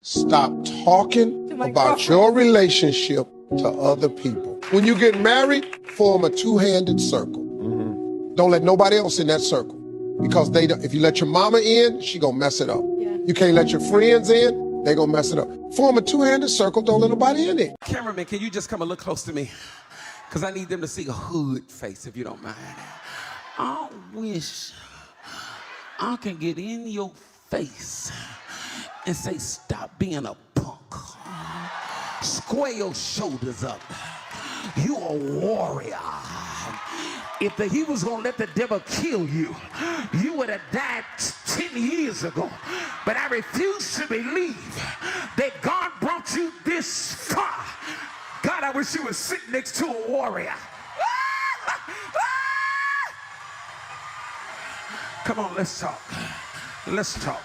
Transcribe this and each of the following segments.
Stop talking about your relationship to other people. When you get married, form a two-handed circle. Don't let nobody else in that circle. Because if you let your mama in, she gonna mess it up. Yeah. You can't let your friends in, they gonna mess it up. Form a two-handed circle, don't let nobody in it. Cameraman, can you just come a little close to me? Because I need them to see a hood face, if you don't mind. I wish I can get in your face and say, stop being a punk. Square your shoulders up. You a warrior. If he was gonna let the devil kill you, you would have died 10 years ago. But I refuse to believe that God brought you this far. God, I wish you would sit next to a warrior. Come on, let's talk. Let's talk.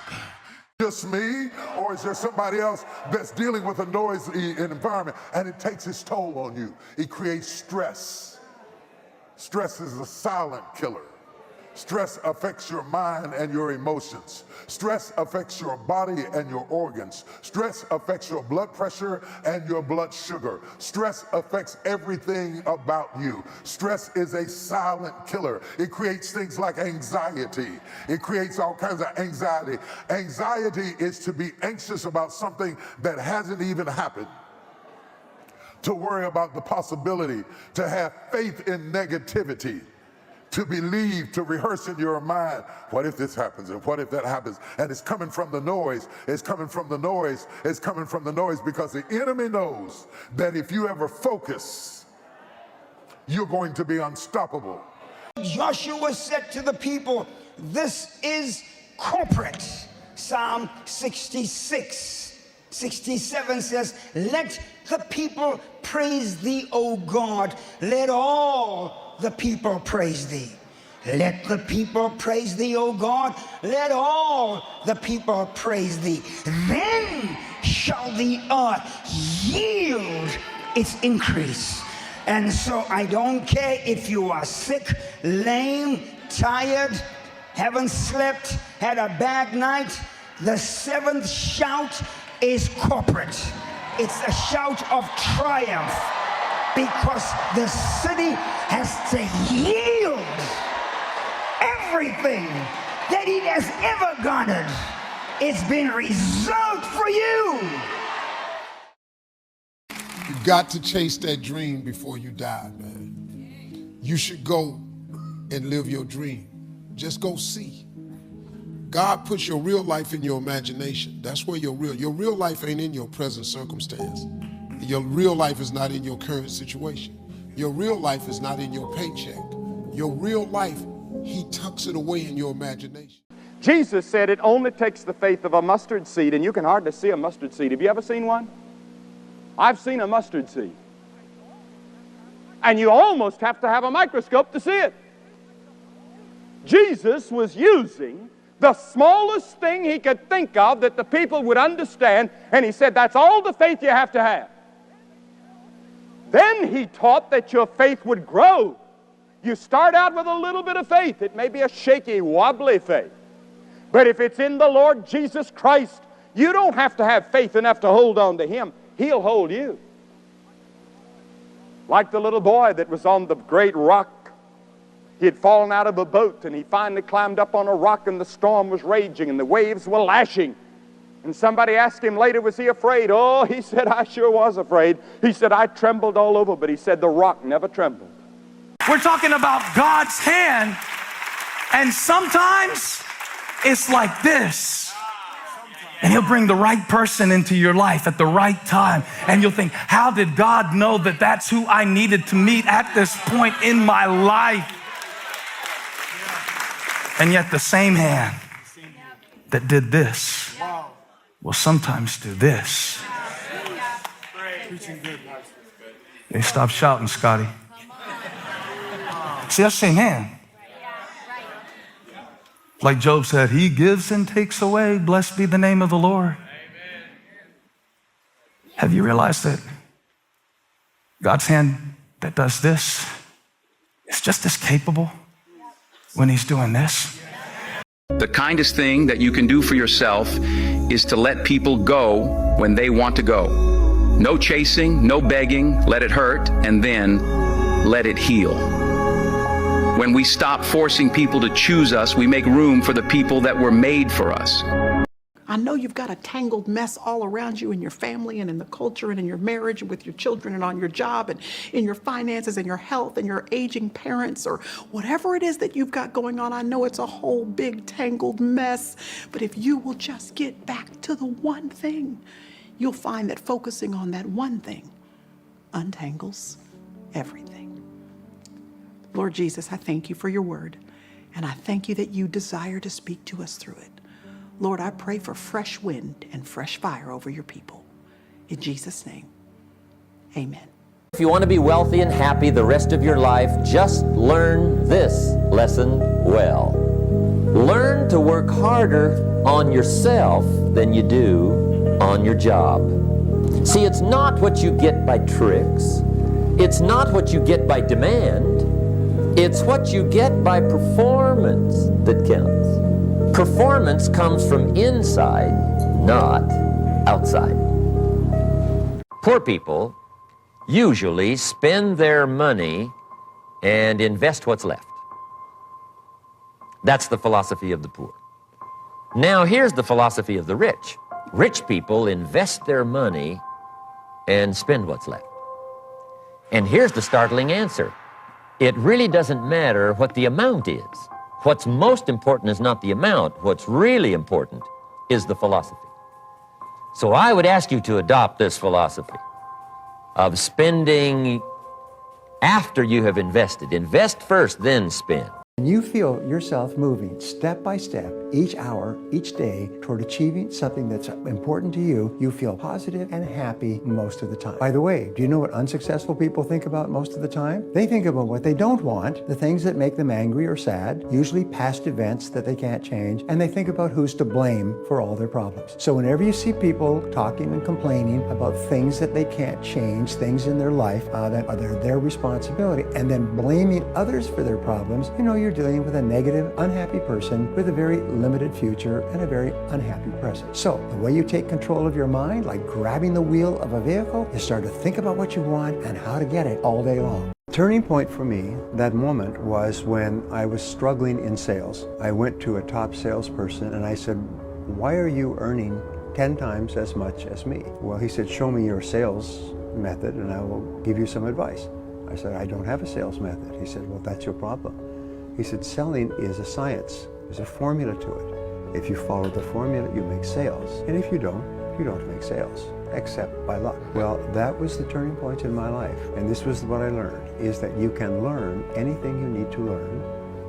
Just me, or is there somebody else that's dealing with a noisy environment and it takes its toll on you? It creates stress. Stress is a silent killer. Stress affects your mind and your emotions. Stress affects your body and your organs. Stress affects your blood pressure and your blood sugar. Stress affects everything about you. Stress is a silent killer. It creates things like anxiety. It creates all kinds of anxiety. Anxiety is to be anxious about something that hasn't even happened. To worry about the possibility, to have faith in negativity, to believe, to rehearse in your mind, what if this happens and what if that happens? And it's coming from the noise, it's coming from the noise, it's coming from the noise, because the enemy knows that if you ever focus, you're going to be unstoppable. Joshua said to the people, this is corporate. Psalm 67 says, let the people praise thee, O God. Let all the people praise thee. Let the people praise thee, O God. Let all the people praise thee. Then shall the earth yield its increase. And so I don't care if you are sick, lame, tired, haven't slept, had a bad night. The seventh shout is corporate. It's a shout of triumph, because the city has to yield everything that it has ever garnered. It's been reserved for you. You got to chase that dream before you die, man. You should go and live your dream. Just go see. God puts your real life in your imagination. That's where your real life ain't in your present circumstance. Your real life is not in your current situation. Your real life is not in your paycheck. Your real life, he tucks it away in your imagination. Jesus said it only takes the faith of a mustard seed, and you can hardly see a mustard seed. Have you ever seen one? I've seen a mustard seed. And you almost have to have a microscope to see it. Jesus was using the smallest thing he could think of that the people would understand, and he said, that's all the faith you have to have. Then he taught that your faith would grow. You start out with a little bit of faith. It may be a shaky, wobbly faith. But if it's in the Lord Jesus Christ, you don't have to have faith enough to hold on to him. He'll hold you. Like the little boy that was on the great rock. He had fallen out of a boat, and he finally climbed up on a rock, and the storm was raging and the waves were lashing. And somebody asked him later, was he afraid? Oh, he said, I sure was afraid. He said, I trembled all over, but he said the rock never trembled. We're talking about God's hand, and sometimes it's like this. And he'll bring the right person into your life at the right time. And you'll think, how did God know that that's who I needed to meet at this point in my life? And yet the same hand that did this will sometimes do this. Hey, stop shouting, Scotty. See, that's the same hand. Like Job said, he gives and takes away. Blessed be the name of the Lord. Have you realized that God's hand that does this is just as capable when he's doing this? The kindest thing that you can do for yourself is to let people go when they want to go. No chasing, no begging, let it hurt, and then let it heal. When we stop forcing people to choose us, we make room for the people that were made for us. I know you've got a tangled mess all around you in your family and in the culture and in your marriage and with your children and on your job and in your finances and your health and your aging parents or whatever it is that you've got going on. I know it's a whole big tangled mess, but if you will just get back to the one thing, you'll find that focusing on that one thing untangles everything. Lord Jesus, I thank you for your word, and I thank you that you desire to speak to us through it. Lord, I pray for fresh wind and fresh fire over your people. In Jesus' name, amen. If you want to be wealthy and happy the rest of your life, just learn this lesson well. Learn to work harder on yourself than you do on your job. See, it's not what you get by tricks. It's not what you get by demand. It's what you get by performance that counts. Performance comes from inside, not outside. Poor people usually spend their money and invest what's left. That's the philosophy of the poor. Now here's the philosophy of the rich. Rich people invest their money and spend what's left. And here's the startling answer. It really doesn't matter what the amount is. What's most important is not the amount. What's really important is the philosophy. So I would ask you to adopt this philosophy of spending after you have invested. Invest first, then spend. When you feel yourself moving step by step, each hour, each day, toward achieving something that's important to you, you feel positive and happy most of the time. By the way, do you know what unsuccessful people think about most of the time? They think about what they don't want, the things that make them angry or sad, usually past events that they can't change, and they think about who's to blame for all their problems. So whenever you see people talking and complaining about things that they can't change, things in their life that are their responsibility, and then blaming others for their problems, you know you're dealing with a negative, unhappy person with a very limited future and a very unhappy present. So the way you take control of your mind, like grabbing the wheel of a vehicle, is start to think about what you want and how to get it all day long. Turning point for me, that moment, was when I was struggling in sales. I went to a top salesperson and I said, "Why are you earning 10 times as much as me?" Well, he said, "Show me your sales method and I will give you some advice." I said, "I don't have a sales method." He said, "Well, that's your problem." He said, "Selling is a science. There's a formula to it. If you follow the formula, you make sales. And if you don't make sales, except by luck." Well, that was the turning point in my life. And this was what I learned, is that you can learn anything you need to learn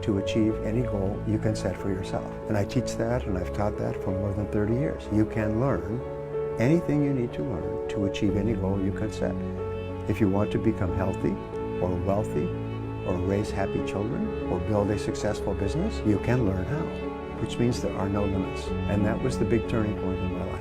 to achieve any goal you can set for yourself. And I teach that, and I've taught that for more than 30 years. You can learn anything you need to learn to achieve any goal you can set. If you want to become healthy or wealthy, or raise happy children, or build a successful business, you can learn how, which means there are no limits. And that was the big turning point in my life.